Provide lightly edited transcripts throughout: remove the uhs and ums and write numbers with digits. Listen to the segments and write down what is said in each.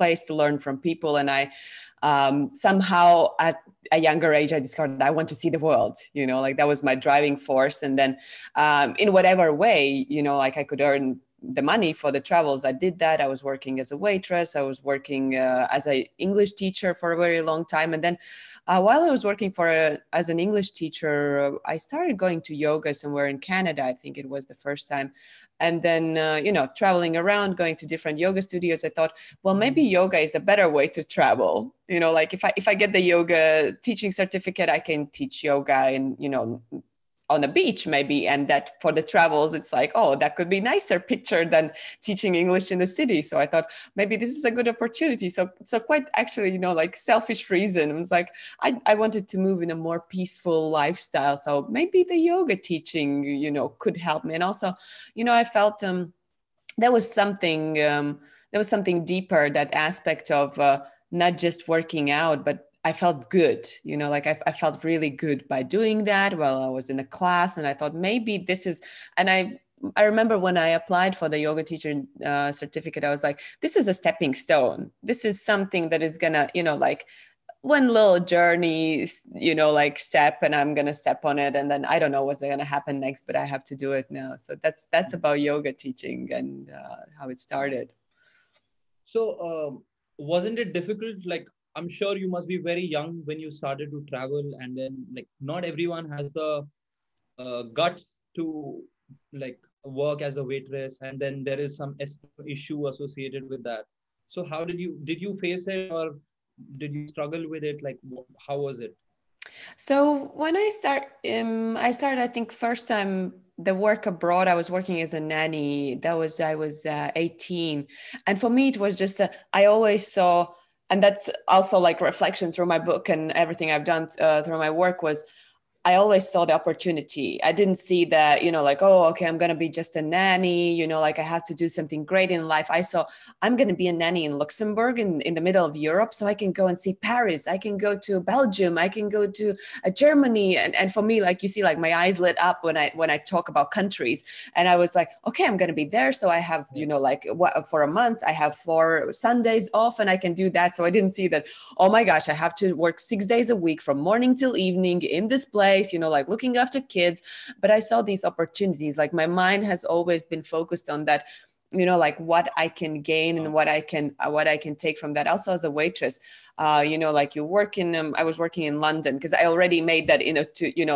place to learn from people. And I somehow at a younger age, I discovered I want to see the world, like that was my driving force. And then in whatever way, like I could earn the money for the travels, I did that. I was working as a waitress. I was working as an English teacher for a very long time. And then while I was working as an English teacher, I started going to yoga somewhere in Canada. I think it was the first time. And then, traveling around, going to different yoga studios, I thought, well, maybe yoga is a better way to travel. Like if I get the yoga teaching certificate, I can teach yoga and, on the beach maybe. And that for the travels, it's like, oh, that could be nicer picture than teaching English in the city. So I thought maybe this is a good opportunity. So quite actually, like selfish reason. It was like, I wanted to move in a more peaceful lifestyle. So maybe the yoga teaching, could help me. And also, I felt there was something deeper, that aspect of not just working out, but I felt good, like I felt really good by doing that while I was in a class. And I thought maybe this is, and I remember when I applied for the yoga teacher certificate, I was like, this is a stepping stone. This is something that is gonna, like one little journey, like step, and I'm gonna step on it. And then I don't know what's gonna happen next, but I have to do it now. So that's about yoga teaching and how it started. So wasn't it difficult? Like, I'm sure you must be very young when you started to travel, and then like not everyone has the guts to like work as a waitress, and then there is some issue associated with that. So how did you face it, or did you struggle with it? Like, how was it? So when I started, I think first time the work abroad, I was working as a nanny. I was 18. And for me, it was just, I always saw, and that's also like reflections through my book and everything I've done through my work, was I always saw the opportunity. I didn't see that, like, oh, okay, I'm going to be just a nanny, like I have to do something great in life. I saw I'm going to be a nanny in Luxembourg in the middle of Europe. So I can go and see Paris. I can go to Belgium. I can go to Germany. And for me, like, you see, like my eyes lit up when I talk about countries. And I was like, okay, I'm going to be there. So I have, like for a month, I have 4 Sundays off and I can do that. So I didn't see that, oh my gosh, I have to work 6 days a week from morning till evening in this place, like looking after kids. But I saw these opportunities. Like my mind has always been focused on that, like what I can gain and what I can take from that. Also as a waitress, like you work in, I was working in London because I already made that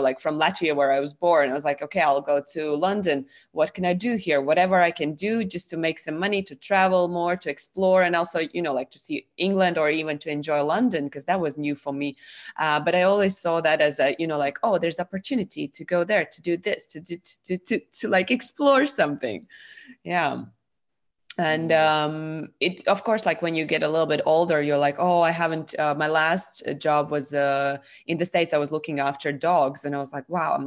like from Latvia where I was born. I was like, okay, I'll go to London. What can I do here? Whatever I can do just to make some money, to travel more, to explore, and also, like to see England or even to enjoy London, because that was new for me. But I always saw that as a, like, oh, there's opportunity to go there, to do this, to like explore something. Yeah. And it, of course, like when you get a little bit older, you're like, oh, I haven't, my last job was in the States. I was looking after dogs, and I was like, wow,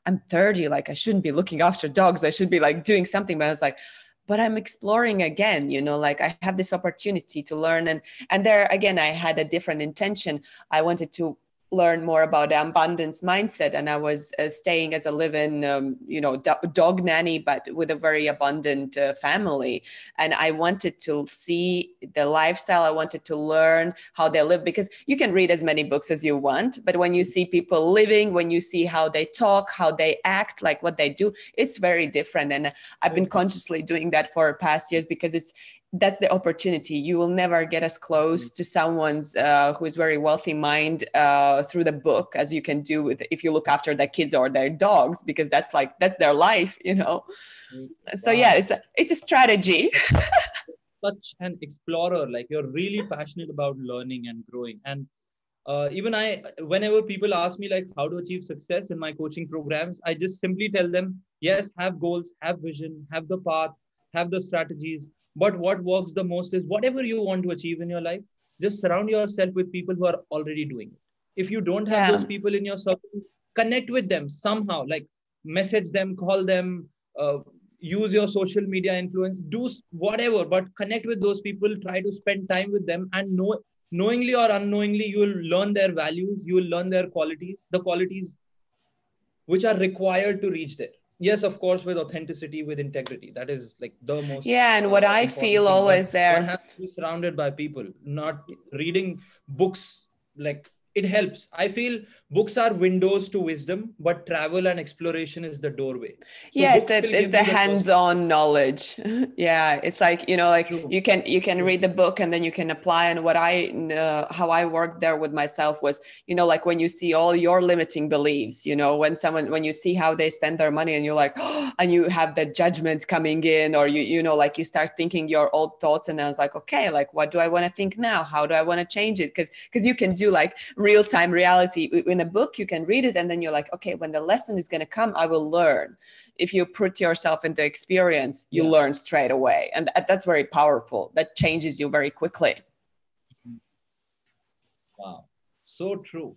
I'm 30, like I shouldn't be looking after dogs. I should be like doing something. But I was like, but I'm exploring again, like I have this opportunity to learn. And there again, I had a different intention. I wanted to learn more about the abundance mindset, and I was staying as a live-in dog nanny, but with a very abundant family. And I wanted to see the lifestyle. I wanted to learn how they live, because you can read as many books as you want, but when you see people living, when you see how they talk, how they act, like what they do, it's very different. And I've been consciously doing that for past years, because that's the opportunity. You will never get as close to someone's who is very wealthy mind through the book as you can do if you look after their kids or their dogs, because that's their life, So yeah, it's a strategy. Such an explorer, like you're really passionate about learning and growing. And even whenever people ask me like how to achieve success in my coaching programs, I just simply tell them, yes, have goals, have vision, have the path, have the strategies. But what works the most is whatever you want to achieve in your life, just surround yourself with people who are already doing it. If you don't have those people in your circle, connect with them somehow, like message them, call them, use your social media influence, do whatever, but connect with those people, try to spend time with them, and knowingly or unknowingly, you will learn their values, you will learn their qualities, the qualities which are required to reach there. Yes, of course, with authenticity, with integrity. That is like the most Yeah, and what I important feel thing. But always one there. has to be surrounded by people, not reading books. Like, it helps. I feel books are windows to wisdom, but travel and exploration is the doorway. So Yeah, books will it's give the you that perspective. hands-on knowledge. Yeah, it's like, you know, like True, you can true. read the book and then you can apply. And what how I worked there with myself was, you know, like when you see all your limiting beliefs, you know, when you see how they spend their money and you're like, oh, and you have the judgment coming in, or you know, like you start thinking your old thoughts, and I was like, okay, like what do I want to think now? How do I want to change it? Because you can do like real-time reality in a book. You can read it and then you're like, okay, when the lesson is going to come, I will learn. If you put yourself into experience, you Yeah. learn straight away. And that's very powerful. That changes you very quickly. Wow. So true.